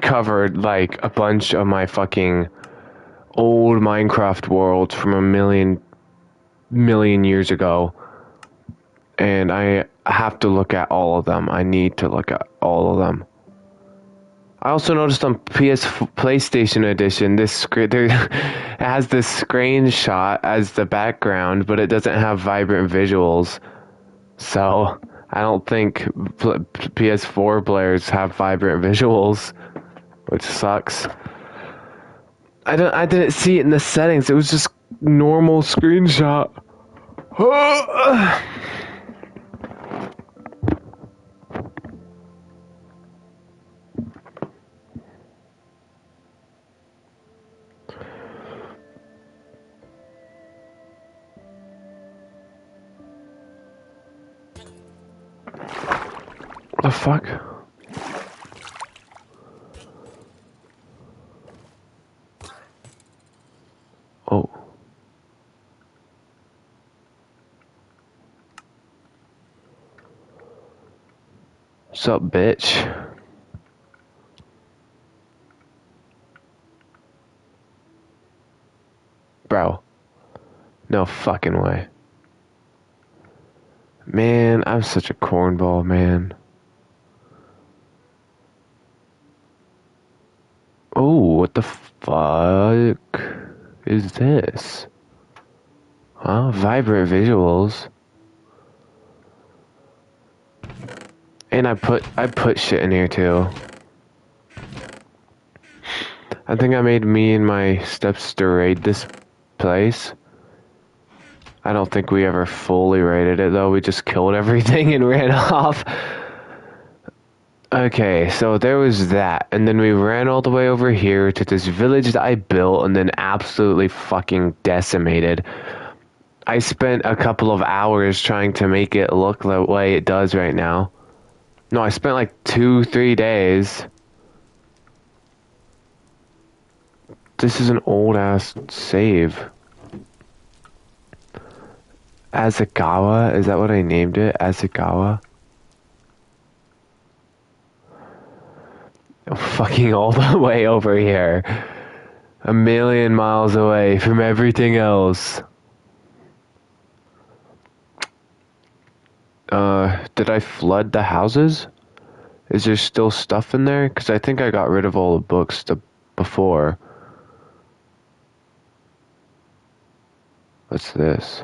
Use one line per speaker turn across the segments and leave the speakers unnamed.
recovered like a bunch of my fucking old Minecraft worlds from a million years ago, and I have to look at all of them. I need to look at all of them. I also noticed on PlayStation Edition, it has this screenshot as the background, but it doesn't have vibrant visuals. So I don't think PS4 players have vibrant visuals, which sucks. I didn't see it in the settings. It was just normal screenshot. What the fuck? Oh. Sup, bitch? Bro. No fucking way. Man, I'm such a cornball, man. Oh, what the fuck is this? Huh? Vibrant visuals. And I put shit in here too. I think I made me and my stepsister raid this place. I don't think we ever fully raided it though. We just killed everything and ran off. Okay, so there was that, and then we ran all the way over here to this village that I built and then absolutely fucking decimated. I spent a couple of hours trying to make it look the way it does right now. No, I spent like 2-3 days. This is an old ass save. Asakawa? Is that what I named it? Asakawa? Fucking all the way over here. A million miles away from everything else. Did I flood the houses? Is there still stuff in there? Because I think I got rid of all the books before. What's this?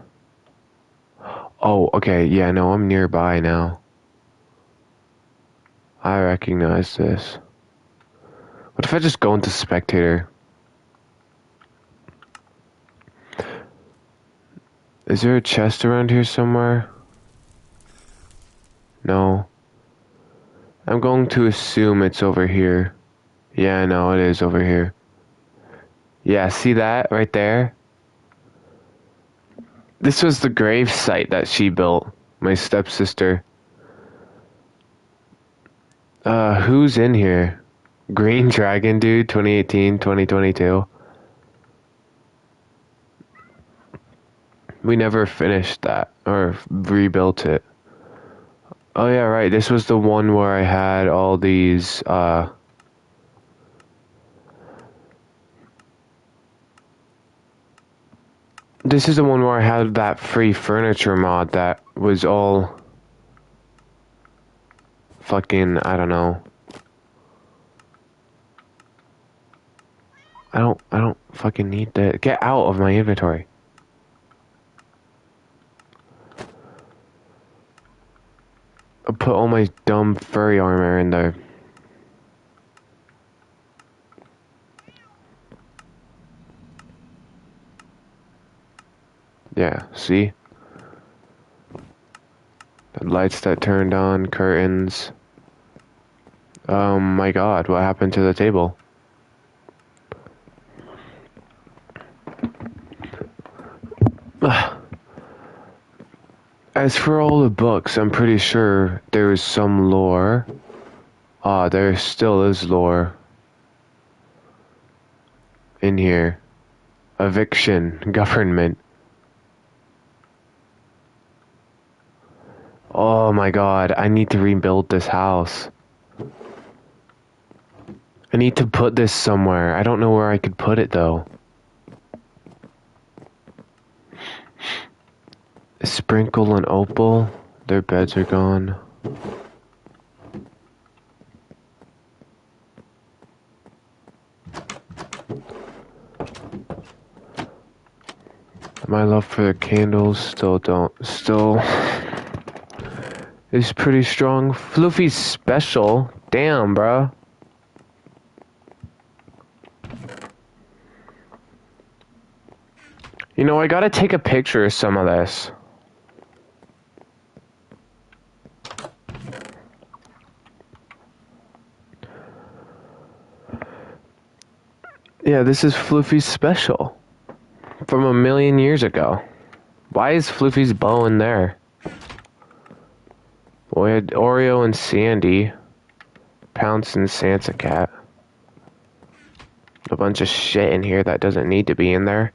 Oh, okay, yeah, no, I'm nearby now. I recognize this. What if I just go into spectator? Is there a chest around here somewhere? No. I'm going to assume it's over here. Yeah, no, it is over here. Yeah, see that right there? This was the grave site that she built, my stepsister. Who's in here? Green Dragon Dude, 2018, 2022. We never finished that, or rebuilt it. Oh yeah, right, this was the one where I had all these, this is the one where I had that free furniture mod that was all fucking, I don't know. I don't fucking need that. Get out of my inventory. I put all my dumb furry armor in there. Yeah, see? The lights that turned on, curtains. Oh my god, what happened to the table? As for all the books, I'm pretty sure there is some lore. There still is lore in here. Eviction, government. Oh my god, I need to rebuild this house. I need to put this somewhere. I don't know where I could put it though. Sprinkle and Opal, their beds are gone. My love for the candles still is pretty strong. Floofy's special. Damn, bruh. You know, I gotta take a picture of some of this. Yeah, this is Floofy's special. From a million years ago. Why is Floofy's bow in there? Well, we had Oreo and Sandy. Pounce and Sansa Cat. A bunch of shit in here that doesn't need to be in there.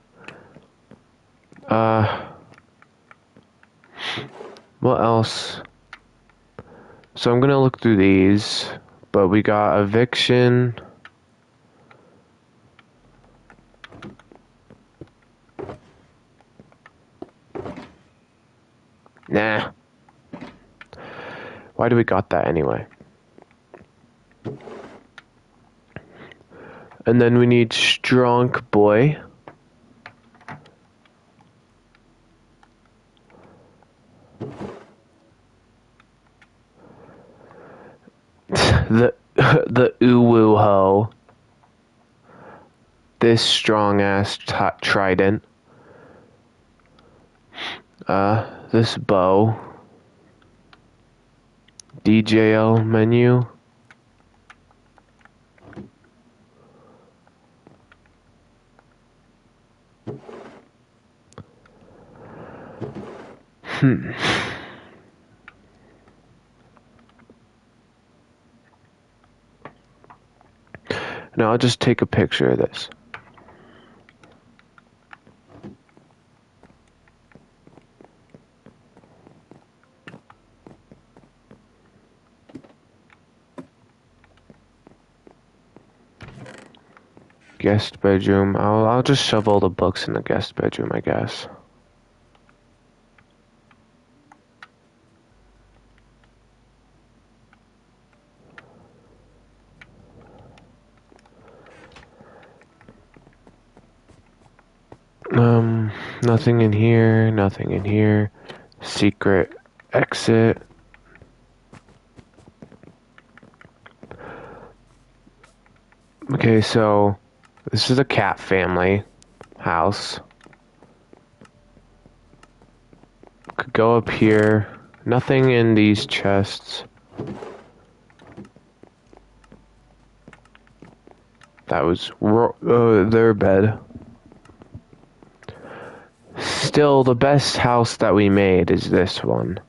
What else? So I'm gonna look through these, but we got eviction. Nah. Why do we got that anyway? And then we need Strong Boy. the uwu ho. This strong ass trident. This bow. DJL menu. Now I'll just take a picture of this. Guest bedroom. I'll just shove all the books in the guest bedroom, I guess. Nothing in here, nothing in here. Secret exit. Okay, so this is a cat family house. Could go up here. Nothing in these chests. That was their bed. Still, the best house that we made is this one.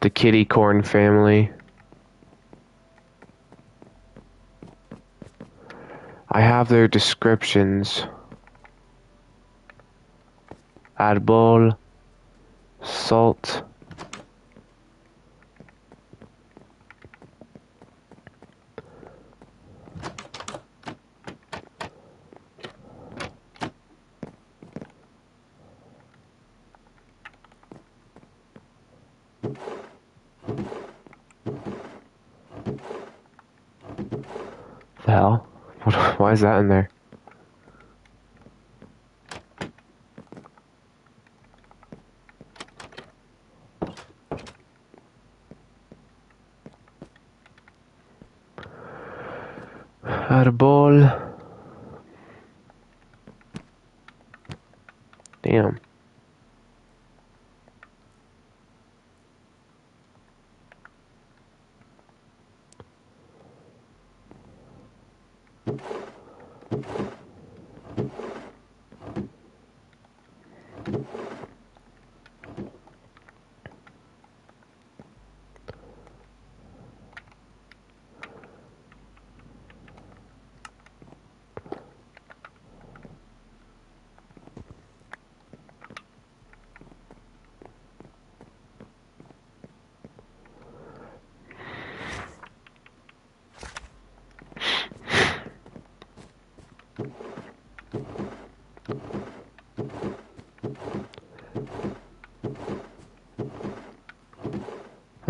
The Kitty Corn family. I have their descriptions. Arbol. Salt. The hell? Why is that in there? Arbol. Damn.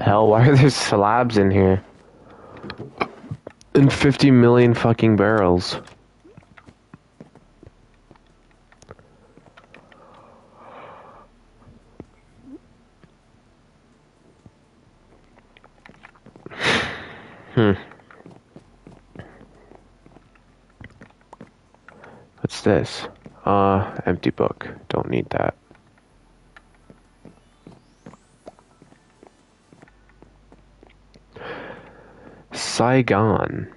hell? Why are there slabs in here? And 50 million fucking barrels. What's this? Empty book. Don't need that. Saigon.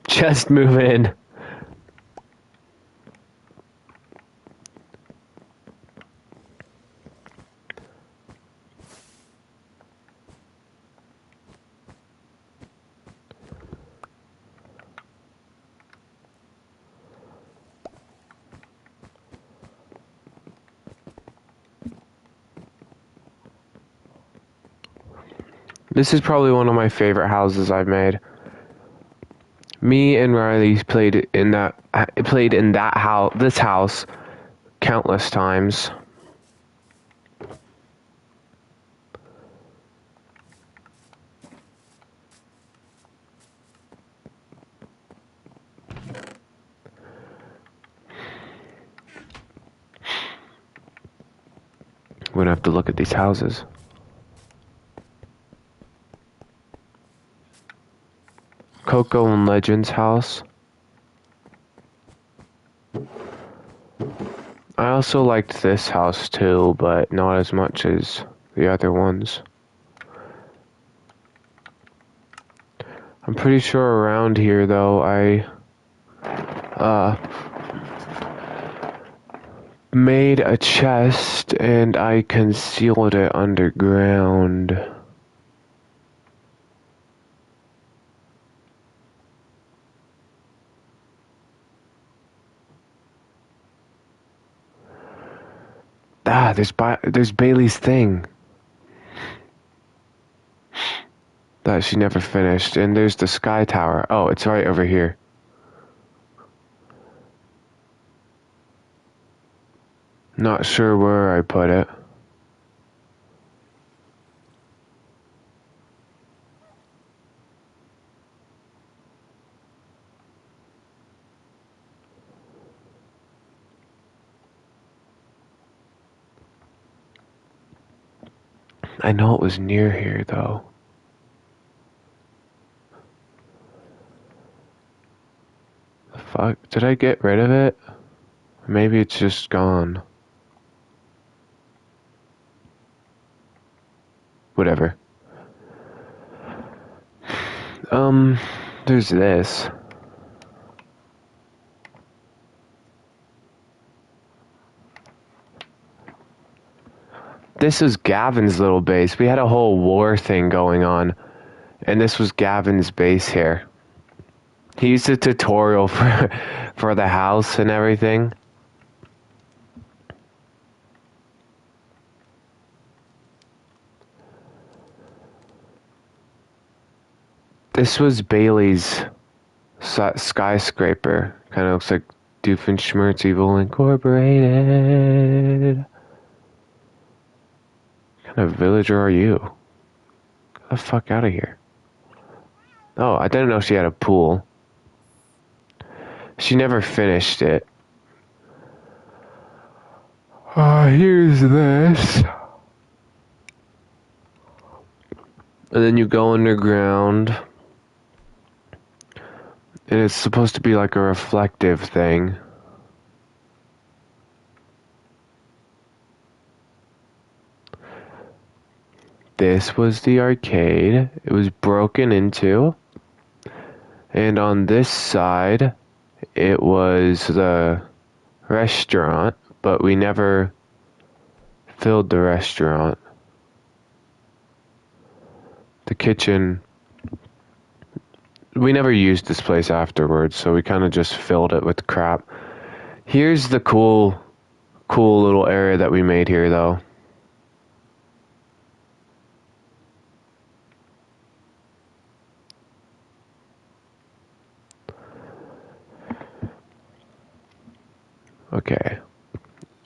Just move in. This is probably one of my favorite houses I've made. Me and Riley played in that house, this house, countless times. We're gonna have to look at these houses. Coco and Legends house. I also liked this house too, but not as much as the other ones. I'm pretty sure around here though I made a chest and I concealed it underground. There's Bailey's thing that she never finished, and there's the sky tower. Oh, it's right over here. Not sure where I put it. I know it was near here though. The fuck? Did I get rid of it? Maybe it's just gone. Whatever. There's this. This was Gavin's little base. We had a whole war thing going on, and this was Gavin's base here. He used a tutorial for the house and everything. This was Bailey's skyscraper. Kind of looks like Doofenshmirtz Evil Incorporated. What kind of villager are you? Get the fuck out of here. Oh, I didn't know she had a pool. She never finished it. Here's this. And then you go underground. And it's supposed to be like a reflective thing. This was the arcade. It was broken into. And on this side, it was the restaurant, but we never filled the restaurant. The kitchen, we never used this place afterwards, so we kind of just filled it with crap. Here's the cool little area that we made here, though. Okay.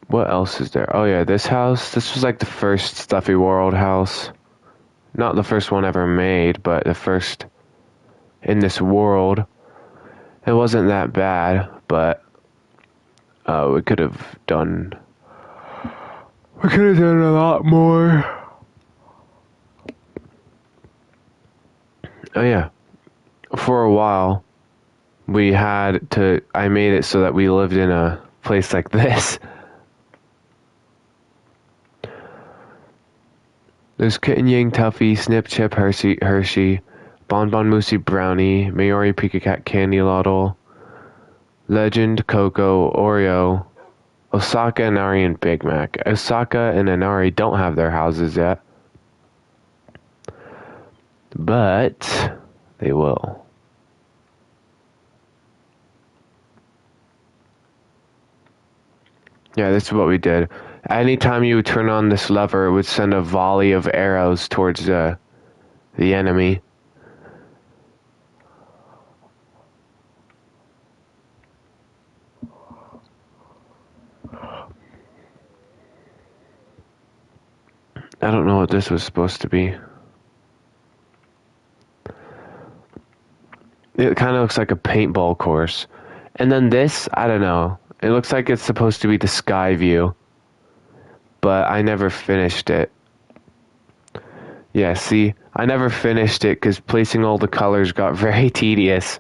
What else is there? Oh yeah, this house. This was like the first Stuffy World house. Not the first one ever made, but the first in this world. It wasn't that bad, but we could have done. We could have done a lot more. Oh yeah. For a while, we had to. I made it so that we lived in a place like this. There's Kitten Yang Tuffy, Snip Chip Hershey, Bon Bon Moosey Brownie, Maori Pika Cat Candy Lottle, Legend Coco Oreo, Osaka, Inari, and Big Mac. Osaka and Inari don't have their houses yet, but they will. Yeah, this is what we did. Anytime you would turn on this lever, it would send a volley of arrows towards the enemy. I don't know what this was supposed to be. It kind of looks like a paintball course. And then this, I don't know. It looks like it's supposed to be the sky view. But I never finished it. Yeah, see? I never finished it because placing all the colors got very tedious.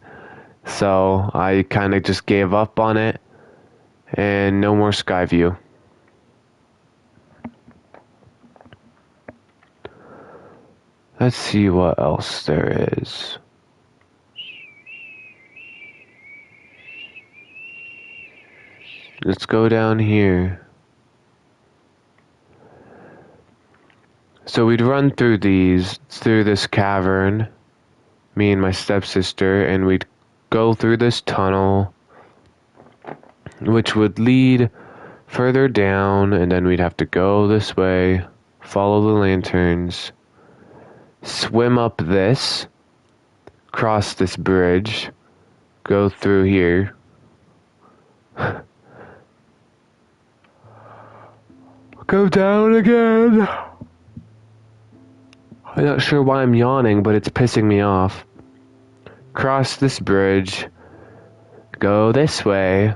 So I kind of just gave up on it. And no more sky view. Let's see what else there is. Let's go down here. So we'd run through this cavern, me and my stepsister, and we'd go through this tunnel, which would lead further down, and then we'd have to go this way, follow the lanterns, swim up this, cross this bridge, go through here. Go down again. I'm not sure why I'm yawning, but it's pissing me off. Cross this bridge. Go this way.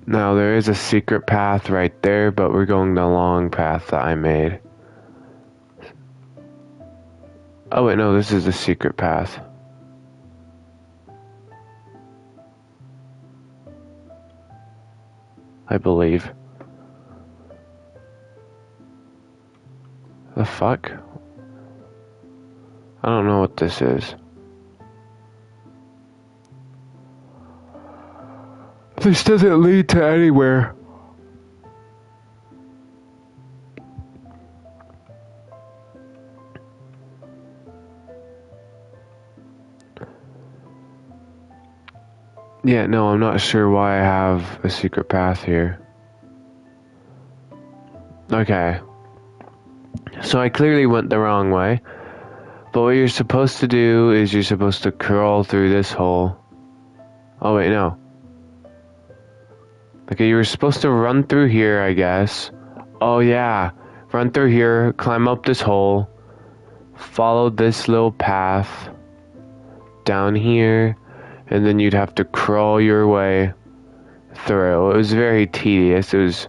Now there is a secret path right there, but we're going the long path that I made. Oh wait, no, this is the secret path. I believe. The fuck? I don't know what this is. This doesn't lead to anywhere. Yeah, no, I'm not sure why I have a secret path here. Okay. So I clearly went the wrong way. But what you're supposed to do is you're supposed to crawl through this hole. Oh wait, no. Okay, you were supposed to run through here, I guess. Oh yeah. Run through here, climb up this hole, follow this little path down here, and then you'd have to crawl your way through. It was very tedious. It was,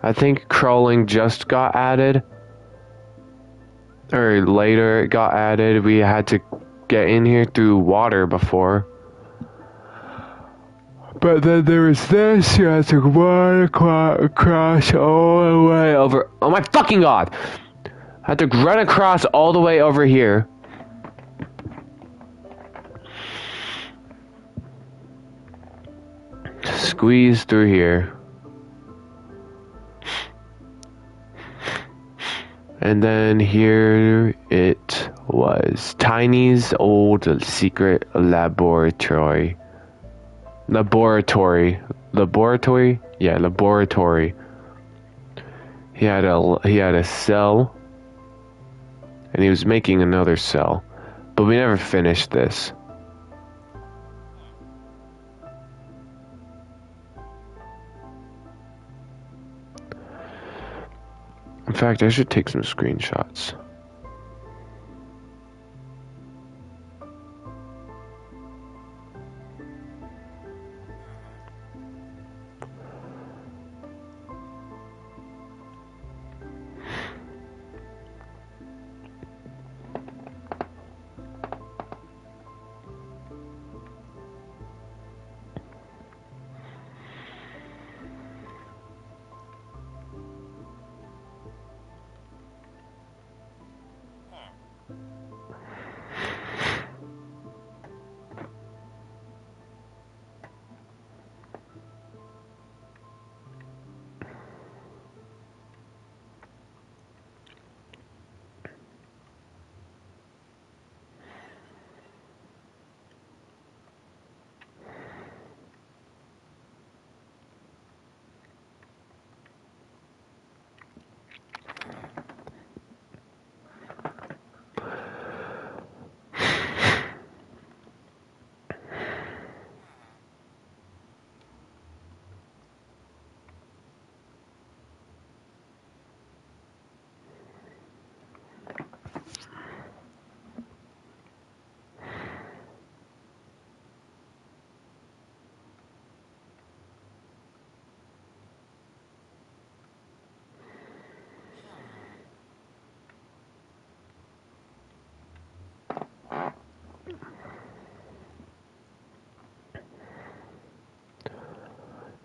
I think crawling just got added. Or later it got added. We had to get in here through water before. But then there was this, you had to run across all the way over. Oh my fucking god! I had to run across all the way over here. Squeeze through here. And then here it was. Tiny's old secret laboratory. Laboratory. Yeah, laboratory. He had a cell, and he was making another cell. But we never finished this. In fact, I should take some screenshots.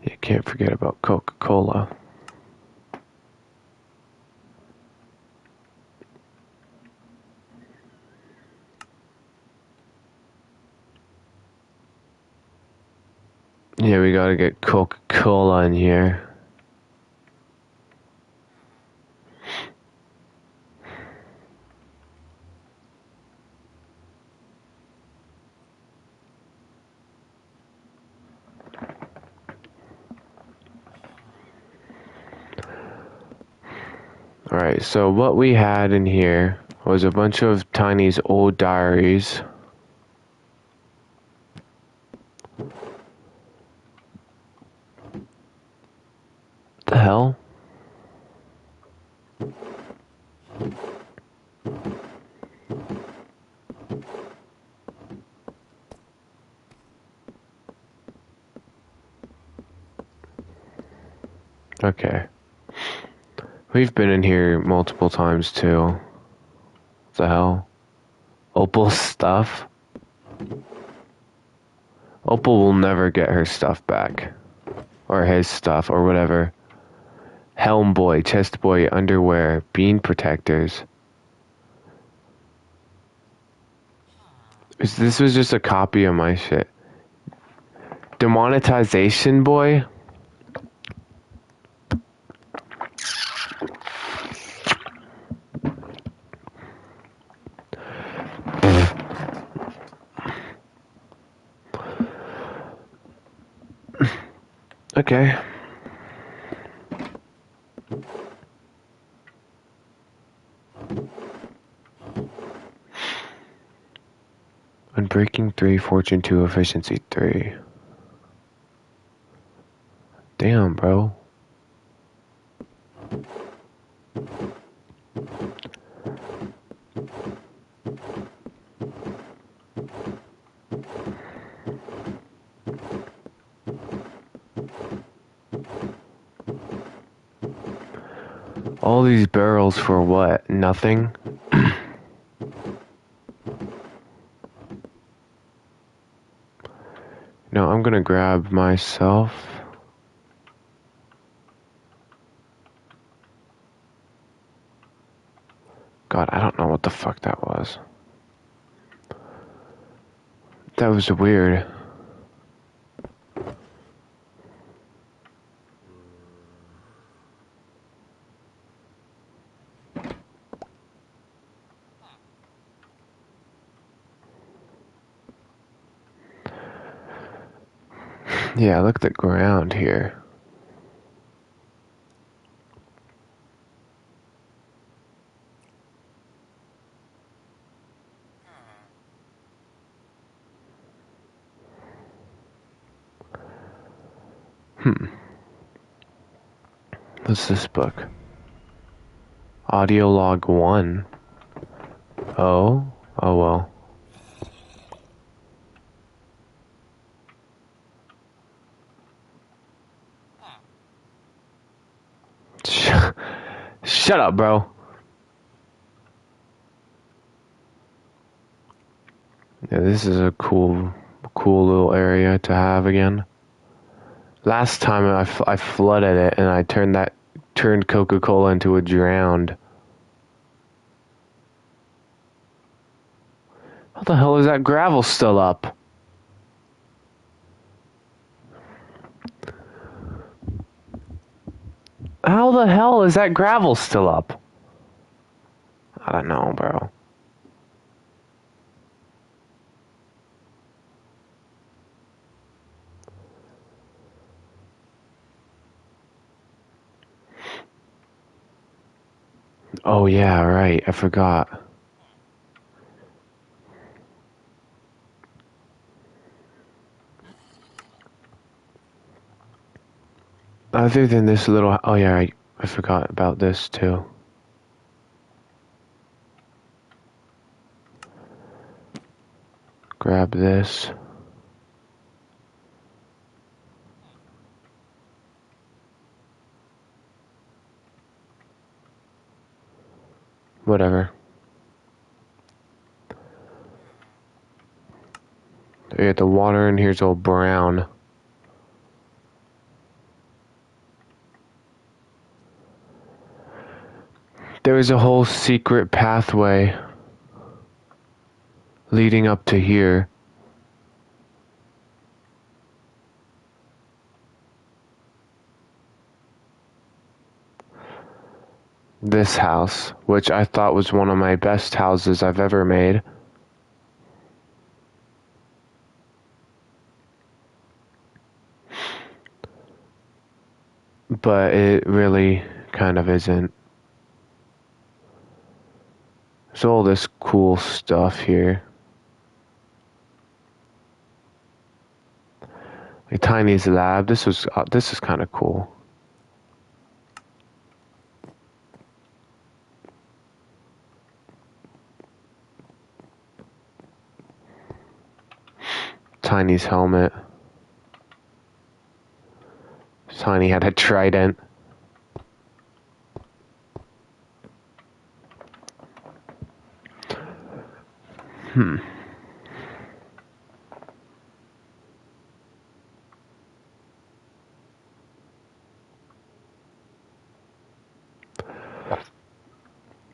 You can't forget about Coca-Cola. Yeah, we gotta get Coca-Cola in here. Alright, so what we had in here was a bunch of Tiny's old diaries. The hell? Okay. We've been in here multiple times too. What the hell? Opal's stuff? Opal will never get her stuff back. Or his stuff, or whatever. Helm boy, chest boy, underwear, bean protectors. This was just a copy of my shit. Demonetization boy? Okay. Unbreaking 3, Fortune 2, Efficiency 3. Damn, bro. All these barrels for what? Nothing? No, I'm gonna grab myself. God, I don't know what the fuck that was. That was weird. Yeah, look at the ground here. What's this book? Audio log 1. Oh well. Shut up, bro. Yeah, this is a cool little area to have again. Last time I flooded it and I turned Coca-Cola into a drowned. How the hell is that gravel still up? How the hell is that gravel still up? I don't know, bro. Oh yeah, right. I forgot. Other than this little... Oh yeah, I forgot about this too. Grab this. Whatever. We got the water and here's all brown. There is a whole secret pathway leading up to here. This house, which I thought was one of my best houses I've ever made. But it really kind of isn't. There's all this cool stuff here. Like Tiny's lab. This is kind of cool. Tiny's helmet. Tiny had a trident.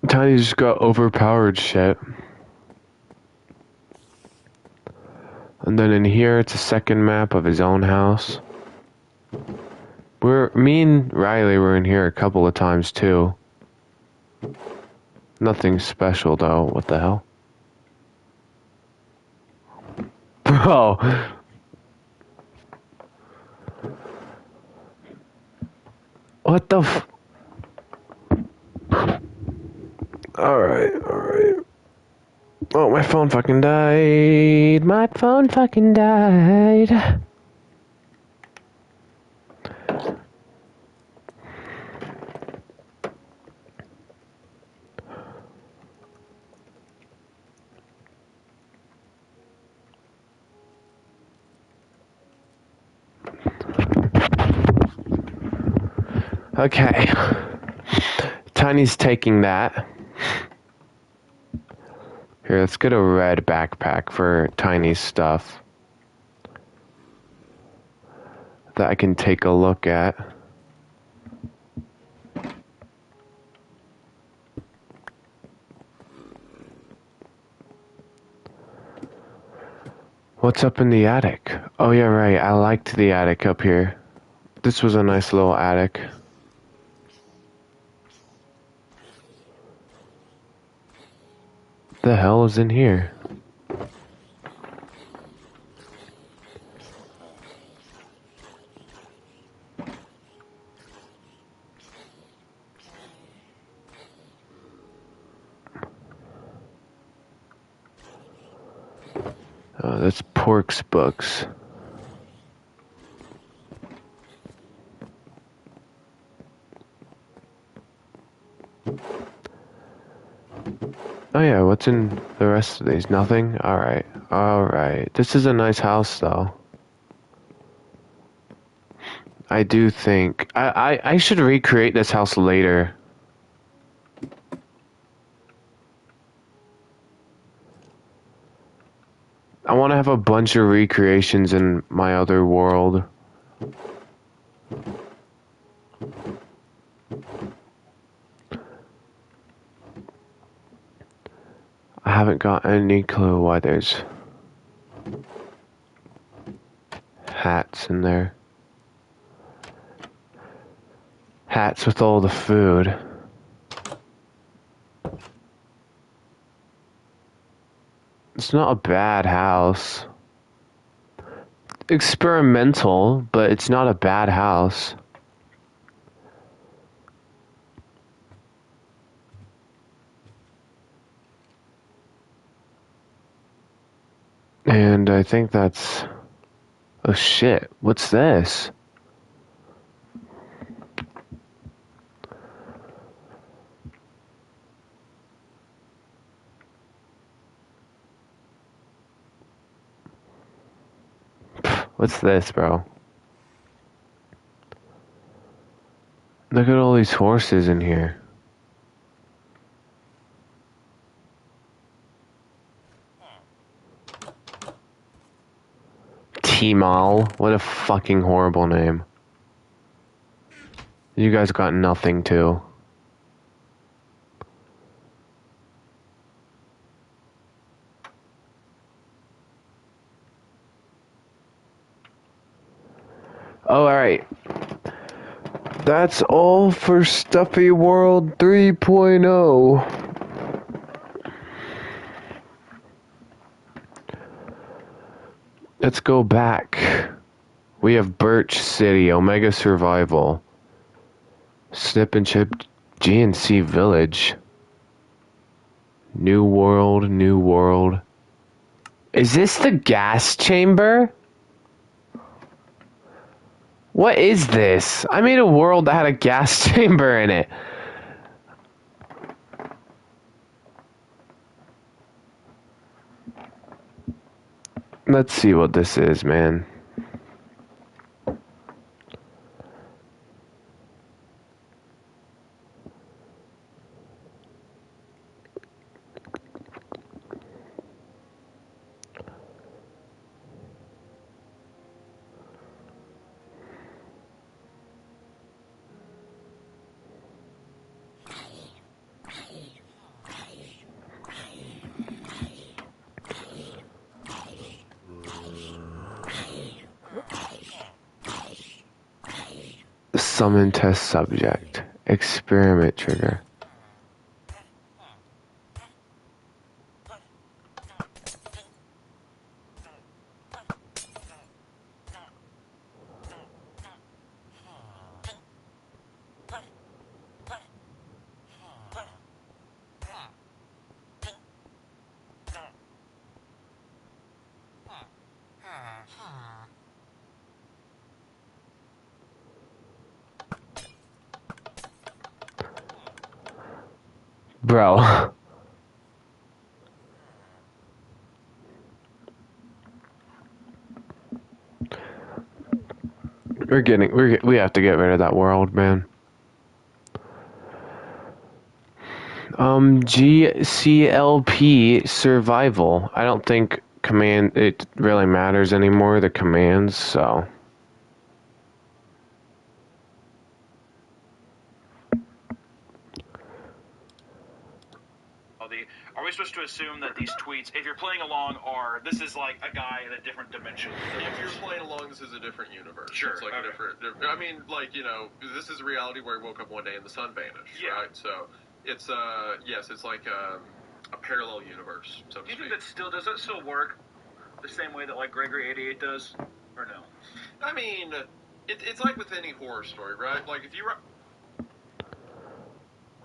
Tiny just got overpowered shit. And then in here, it's a second map of his own house. Me and Riley were in here a couple of times too. Nothing special though. What the hell? Bro. What the Alright. Oh, my phone fucking died. My phone fucking died. Okay. Tiny's taking that. Here, let's get a red backpack for Tiny's stuff that I can take a look at. What's up in the attic? Oh yeah, right. I liked the attic up here. This was a nice little attic. The hell is in here? Oh, that's Pork's books. Oh yeah, what's in the rest of these? Nothing? Alright. Alright. This is a nice house though. I do think I should recreate this house later. I want to have a bunch of recreations in my other world. I haven't got any clue why there's hats in there. Hats with all the food. It's not a bad house. Experimental, but it's not a bad house. And I think that's... Oh shit, what's this? What's this, bro? Look at all these horses in here. T-Mal, what a fucking horrible name. You guys got nothing too. Oh, alright. That's all for Stuffy World 3.0. Let's go back. We have Birch City, Omega Survival, Snip and Chip GNC Village, New World, New World. Is this the gas chamber? What is this? I made a world that had a gas chamber in it. Let's see what this is, man. Summon test subject. Experiment trigger. Bro. We have to get rid of that world, man. GCLP survival. I don't think it really matters anymore, the commands, so.
Are we supposed to assume that these tweets, if you're playing along, this is like a guy in a different dimension?
If you're playing along, this is a different universe.
Sure.
It's like
okay.
a different. I mean, like, you know, this is reality where he woke up one day and the sun vanished.
Yeah.
Right. So it's yes, it's like a parallel universe. So
Do you think does that still work the same way that like Gregory 88 does, or no?
I mean, it's like with any horror story, right? Like if you.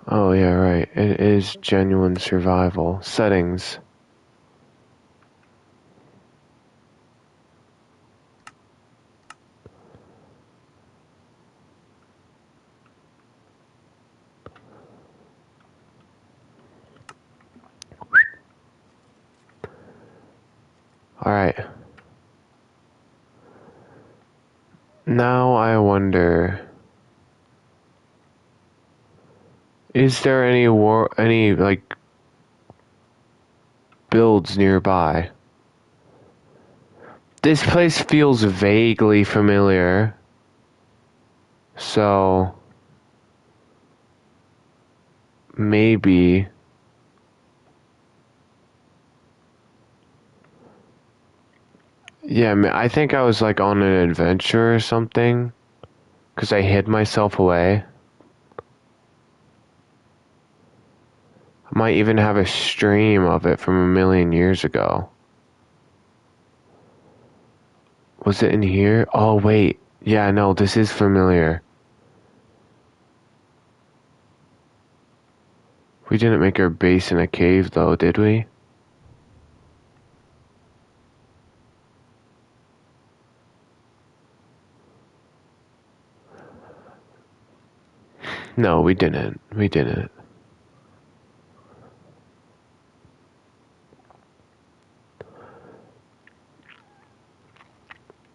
Oh, yeah, right. It is genuine survival. Settings. Alright. Now I wonder, is there any like builds nearby? This place feels vaguely familiar. So maybe yeah, I think I was like on an adventure or something, because I hid myself away. I might even have a stream of it from a million years ago. Was it in here? Oh, wait. Yeah, no, this is familiar. We didn't make our base in a cave, though, did we? No, we didn't. We didn't.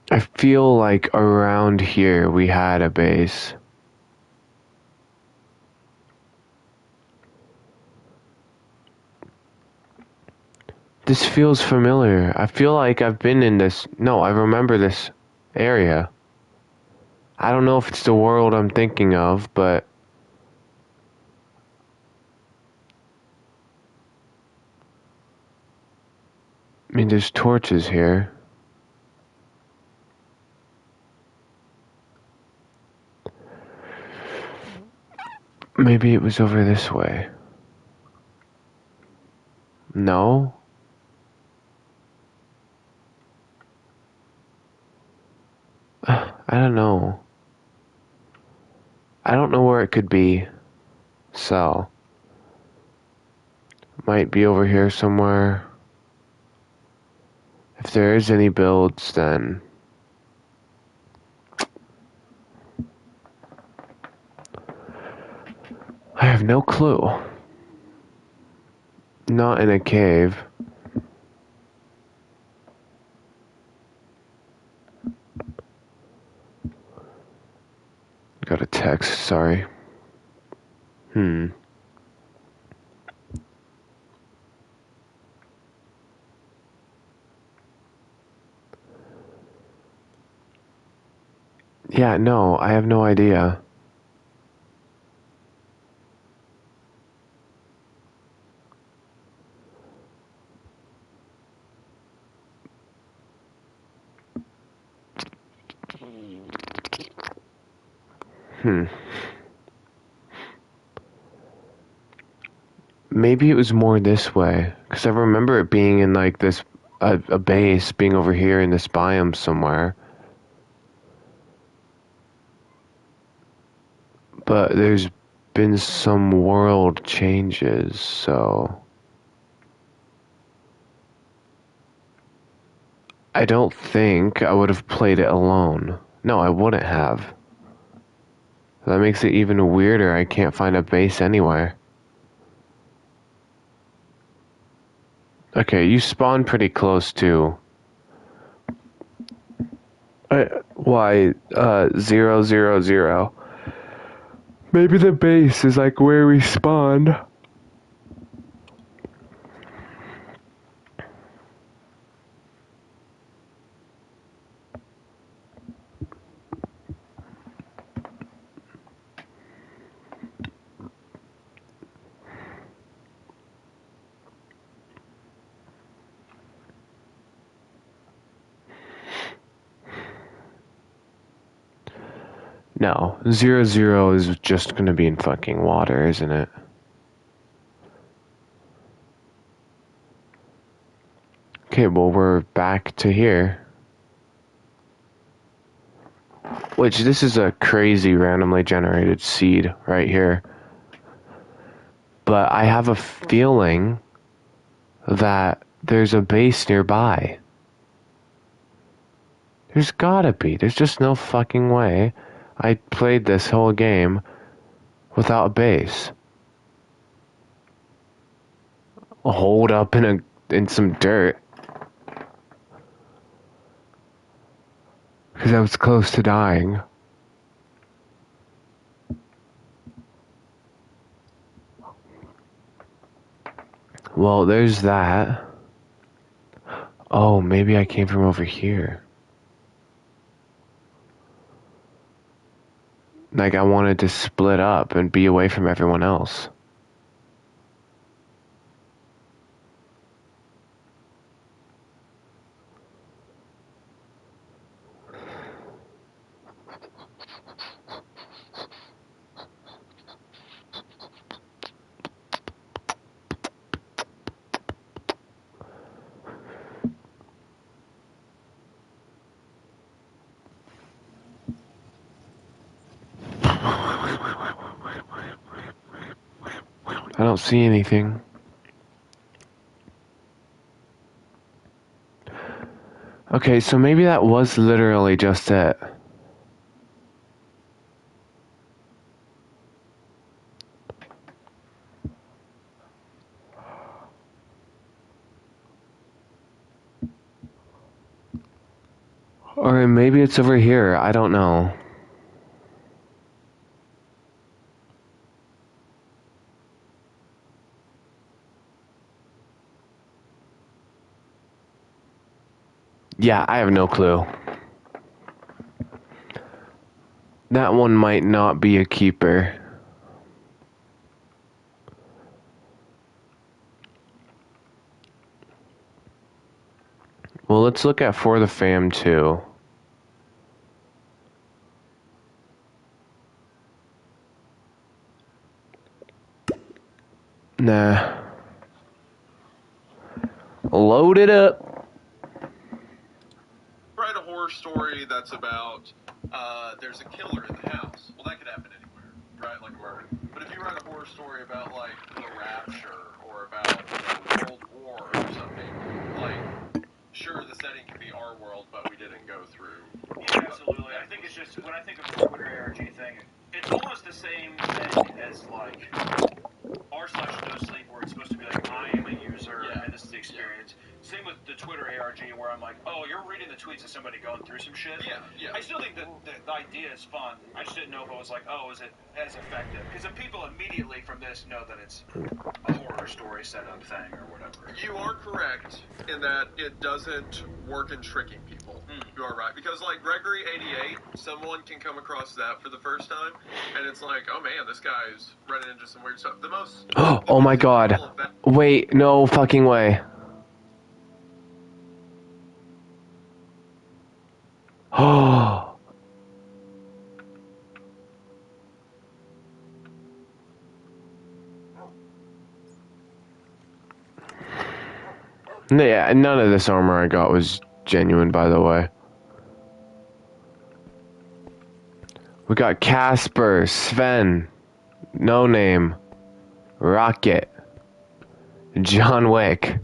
I feel like around here we had a base. This feels familiar. I feel like I've been in this. No, I remember this area. I don't know if it's the world I'm thinking of, but I mean, there's torches here. Maybe it was over this way. No? I don't know. I don't know where it could be. So, might be over here somewhere. If there is any builds, then I have no clue. Not in a cave. Got a text, sorry. Yeah, no, I have no idea. Maybe it was more this way, because I remember it being in like this, a base being over here in this biome somewhere. But there's been some world changes, so I don't think I would have played it alone. No, I wouldn't have. That makes it even weirder. I can't find a base anywhere. Okay, you spawn pretty close to why 000. Maybe the base is like where we spawned. No, 00 is just gonna be in fucking water, isn't it? Okay, well, we're back to here. Which, this is a crazy randomly generated seed right here. But I have a feeling that there's a base nearby. There's gotta be. There's just no fucking way I played this whole game without a base. Holed up in some dirt. Because I was close to dying. Well, there's that. Oh, maybe I came from over here. Like, I wanted to split up and be away from everyone else. I don't see anything. Okay, so maybe that was literally just it. Or maybe it's over here. I don't know. Yeah, I have no clue. That one might not be a keeper. Well, let's look at For the Fam too. Nah. Load it up.
Write a horror story that's about there's a killer in the house. Well, that could happen anywhere, right? Like a murder. But if you write a horror story about like the Rapture or about World War or something, like sure the setting could be our world, but we didn't go through.
Yeah, absolutely. I think it's just when I think of the Twitter ARG thing, it's almost the same thing as like r/no sleep, where it's supposed to be like I am a user and this is the experience. Same with the Twitter ARG, where I'm like, oh, you're reading the tweets of somebody going through some shit.
Yeah.
I still think that the idea is fun. I just didn't know if it was like, oh, is it as effective? Because if people immediately from this know that it's a horror story setup thing or whatever.
You are correct in that it doesn't work in tricking people. You are right. Because, like, Gregory 88, someone can come across that for the first time, and it's like, oh man, this guy's running into some weird stuff.
Oh my god. Wait, no fucking way. Oh. Yeah, none of this armor I got was genuine, by the way. We got Casper, Sven, No Name, Rocket, John Wick.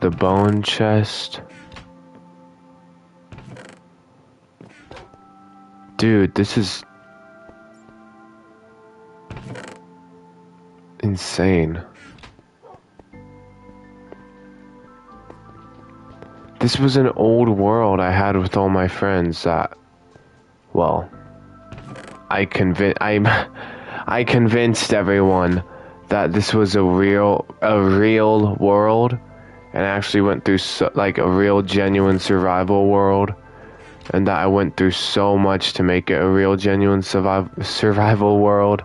The bone chest. Dude, this is insane. This was an old world I had with all my friends that, well, I convinced everyone that this was a real world, and actually went through like a real genuine survival world, and that I went through so much to make it a real genuine survival world.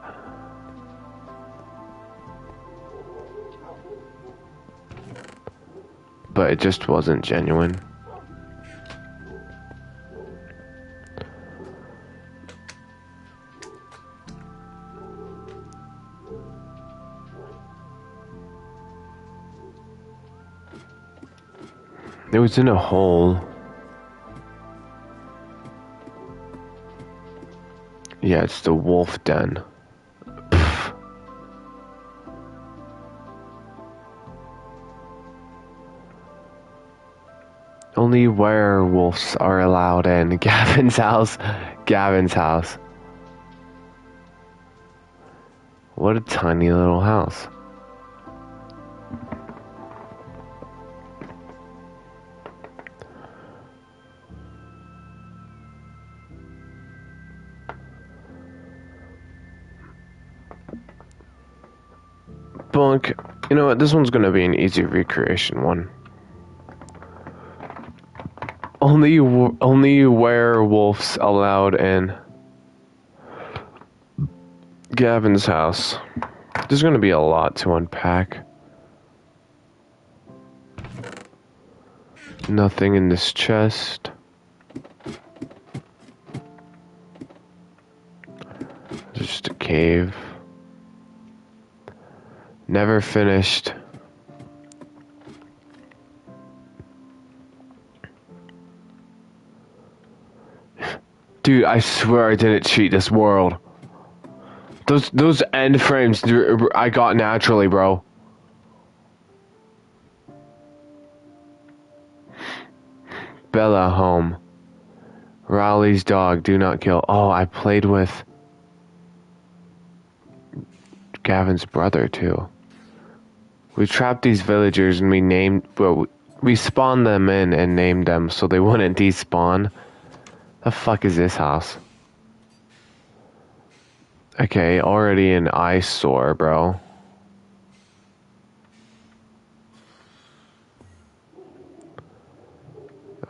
But it just wasn't genuine. It was in a hole. Yeah, it's the wolf den. Pfft. Only werewolves are allowed in Gavin's house. Gavin's house. What a tiny little house. bunk. You know what? This one's gonna be an easy recreation one. Only werewolves allowed in Gavin's house. There's gonna be a lot to unpack. Nothing in this chest. It's just a cave. Never finished. Dude, I swear I didn't cheat this world. Those end frames I got naturally, bro. Bella home. Raleigh's dog, do not kill. Oh, I played with Gavin's brother too. We trapped these villagers and we spawned them in and named them so they wouldn't despawn. The fuck is this house? Okay, already an eyesore, bro.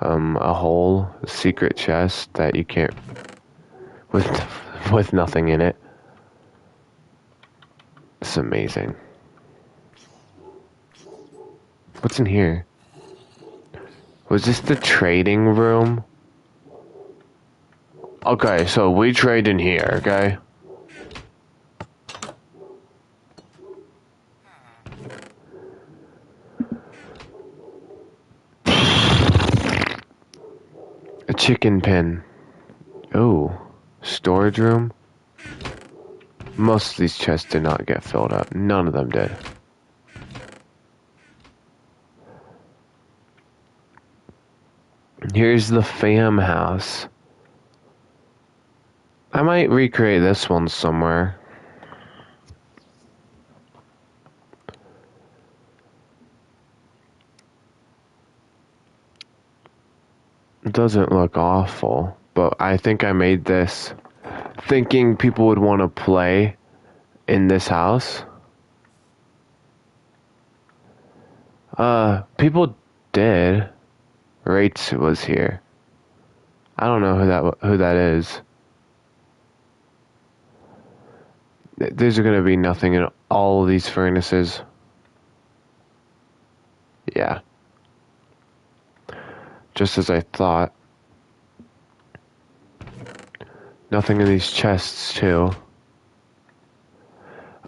A hole, a secret chest that you can't with nothing in it. It's amazing. What's in here? Was this the trading room? Okay, so we trade in here, okay? A chicken pen. Oh, storage room? Most of these chests did not get filled up. None of them did. Here's the fam house. I might recreate this one somewhere. It doesn't look awful, but I think I made this thinking people would want to play in this house. People did. Rates was here. I don't know who that is. There's gonna be nothing in all of these furnaces. Yeah. Just as I thought. Nothing in these chests, too.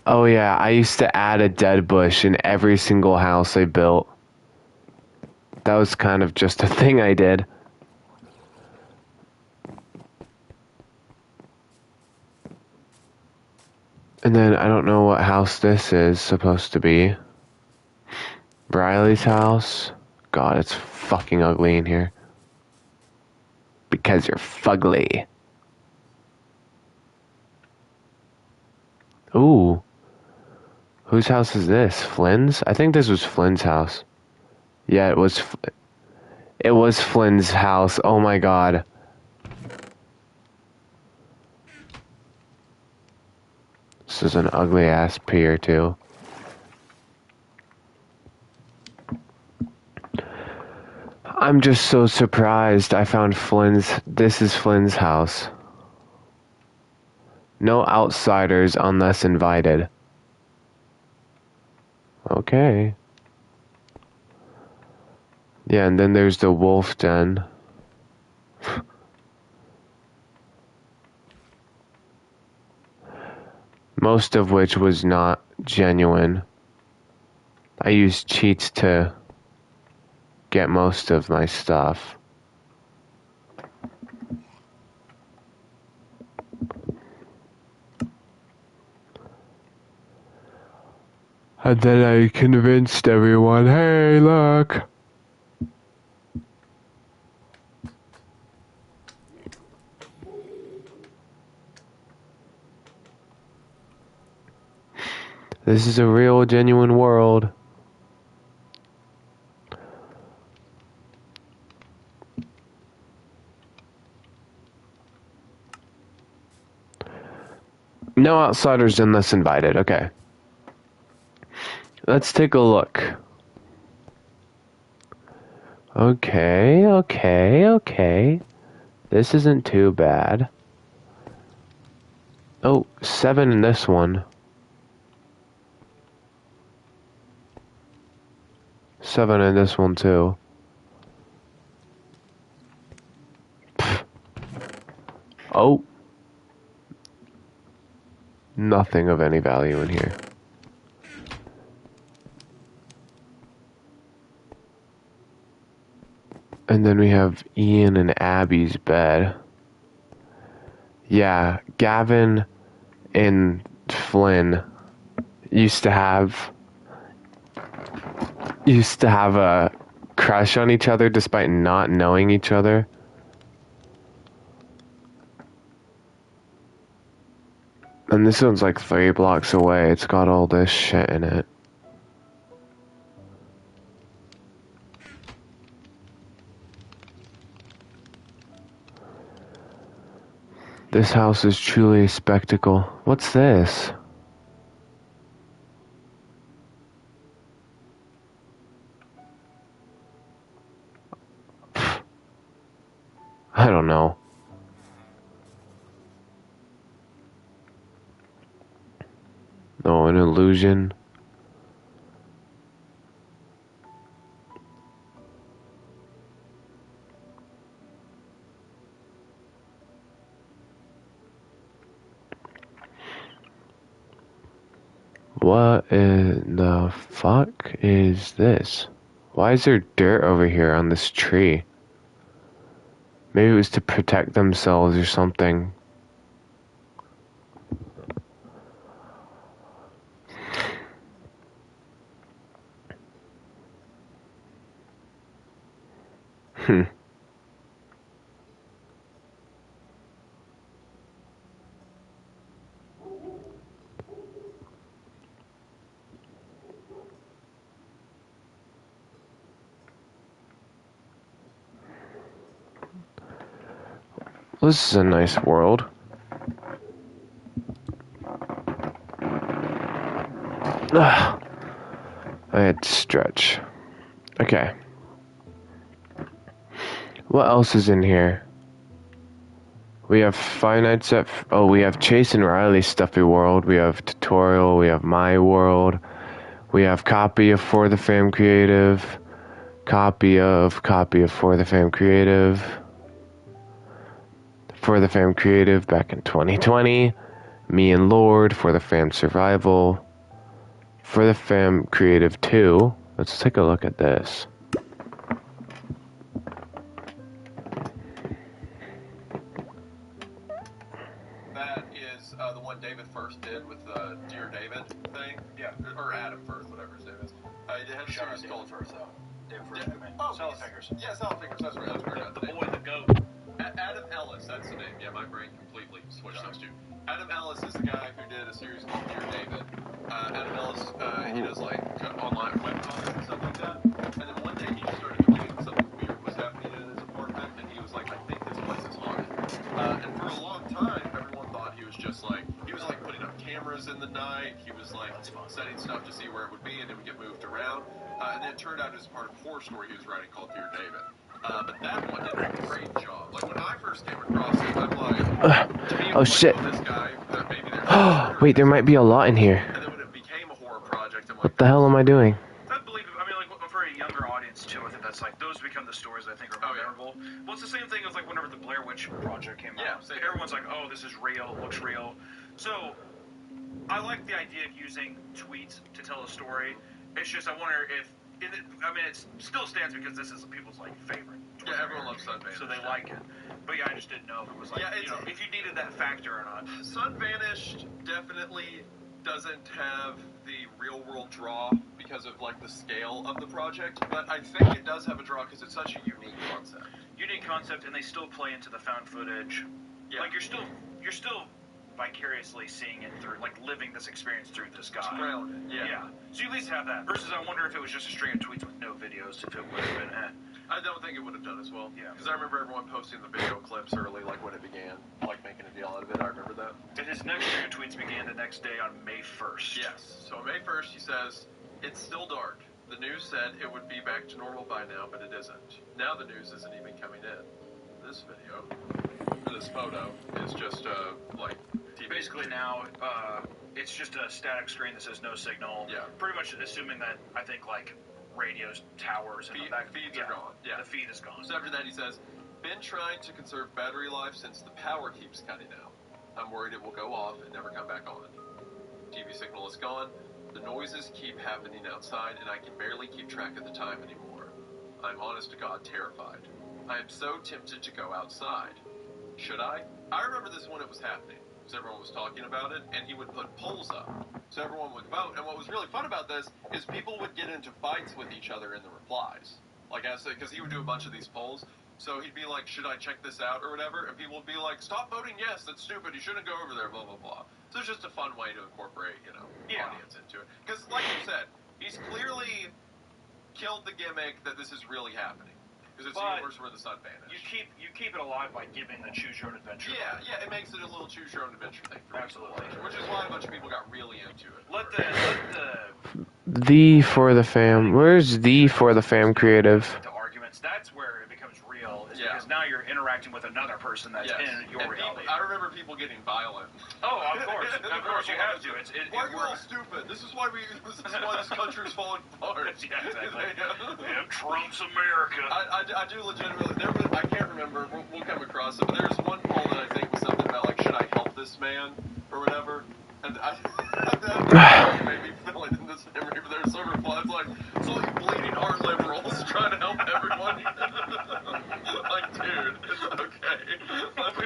Oh yeah, I used to add a dead bush in every single house I built. That was kind of just a thing I did. And then I don't know what house this is supposed to be. Riley's house. God, it's fucking ugly in here. Because you're fugly. Ooh. Whose house is this? Flynn's? I think this was Flynn's house. Yeah, it was Flynn's house. Oh my god. This is an ugly ass pier too. I'm just so surprised I found this is Flynn's house. No outsiders unless invited. Okay. Yeah, and then there's the wolf den. Most of which was not genuine. I used cheats to get most of my stuff. And then I convinced everyone, hey, look. This is a real, genuine world. No outsiders unless invited, okay. Let's take a look. Okay. This isn't too bad. Oh, 7 in this one. 7 in this one too. Pfft. Oh. Nothing of any value in here. And then we have Ian and Abby's bed. Yeah, Gavin and Flynn used to have a crush on each other despite not knowing each other. And this one's like 3 blocks away. It's got all this shit in it. This house is truly a spectacle. What's this? I don't know. No, an illusion. What in the fuck is this? Why is there dirt over here on this tree? Maybe it was to protect themselves or something. This is a nice world. Ugh. I had to stretch. Okay. What else is in here? We have Five Nights at... we have Chase and Riley's Stuffy World. We have Tutorial. We have My World. We have copy of For the Fam Creative. Copy of For the Fam Creative. For the Fam Creative back in 2020. Me and Lord For the Fam Survival. For the Fam Creative 2. Let's take a look at this.
That is the one David first did with the Dear David thing.
Yeah.
Or Adam first, whatever his name is. It had a series called
first, though. David first,
Yeah.
I mean.
Oh,
Salad Fingers.
Yeah, Salad Fingers. That's right. That's right.
The boy, the goat.
Adam Ellis, that's the name. Yeah, my brain completely switched those two. Adam Ellis is the guy who did a series called Dear David. Adam Ellis, he does like online webcomics and stuff like that. And then one day he just started tweeting something weird was happening in his apartment, and he was like, I think this place is haunted. And for a long time, everyone thought he was putting up cameras in the night. He was like setting stuff to see where it would be, and it would get moved around. And then it turned out it was part of a horror story he was writing called Dear David. But that one did a great job. Like when I first came across it, I'm like, to me,
Oh shit.
This guy, maybe there's
Wait, there might be a lot in here.
and then when it became a horror project, I'm like,
What the hell am I doing?
I believe, I mean, like, for a younger audience, too, I think that's, like, those become the stories I think are more
Oh, yeah.
memorable. Well, it's the same thing as, like, whenever the Blair Witch Project came
Yeah,
out.
same.
Everyone's like, oh, this is real, looks real. So, I like the idea of using tweets to tell a story. It's just, I wonder if, it still stands because this is people's, like, favorite.
yeah, everyone loves Sun Vanished.
So they like it. But yeah, I just didn't know if it was, like,
Yeah,
if you needed that factor or not.
Sun Vanished definitely doesn't have the real world draw because of like the scale of the project, but I think it does have a draw because it's such a unique concept.
Unique concept, and they still play into the found footage.
Yeah.
Like, you're still vicariously seeing it through, like, living this experience through this guy.
It's grounded. Yeah.
So you at least have that. Versus, I wonder if it was just a string of tweets with no videos, if it would have been,
I don't think it would have done as well.
Yeah.
Because I remember everyone posting the video clips early, like when it began, like making a deal out of it. I remember that.
And his next string of tweets began the next day on May 1st.
Yes. So on May 1st, he says, It's still dark. The news said it would be back to normal by now, but it isn't. Now the news isn't even coming in. This video, this photo, is just like TV.
Basically now, it's just a static screen that says no signal.
Yeah.
Pretty much assuming that I think like radios, towers, and
feeds are gone. Yeah.
The feed is gone.
So after that, he says, "Been trying to conserve battery life since the power keeps cutting out. I'm worried it will go off and never come back on. TV signal is gone. The noises keep happening outside, and I can barely keep track of the time anymore. I'm honest to God terrified. I am so tempted to go outside. Should I? I remember this when it was happening, because everyone was talking about it, and he would put polls up. So everyone would vote, and what was really fun about this is people would get into fights with each other in the replies. Like I said, because he would do a bunch of these polls, so he'd be like, should I check this out or whatever, and people would be like, stop voting yes, that's stupid, you shouldn't go over there, blah, blah, blah. So it's just a fun way to incorporate, audience into it. Because like you said, he's clearly killed the gimmick that this is really happening. Because it's a universe where the sun vanished.
You keep it alive by giving the choose your own adventure.
Yeah, it makes it a little choose your own adventure thing for
Absolutely.
people, which is why a bunch of people got really into it.
The for the fam. Where's the for the fam creative?
The arguments. That's where it becomes real. Because now you're interacting with another person that's in your reality.
I remember people getting violent.
Oh, of course, you have to.
Why are you all stupid? This is why this country's falling apart.
Yeah, exactly. Yeah, Trump's America.
I do legitimately. I can't remember. We'll come across it. But there's one poll that I think was something about like, should I help this man or whatever? And that made me feel it in this memory. But there's some replies like, it's like bleeding heart liberals trying to help everyone. Like, dude, it's okay.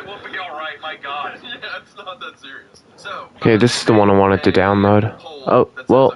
We'll be all right. My God.
Yeah, it's not that serious. So.
Okay, this is the one I wanted to download. Oh, well.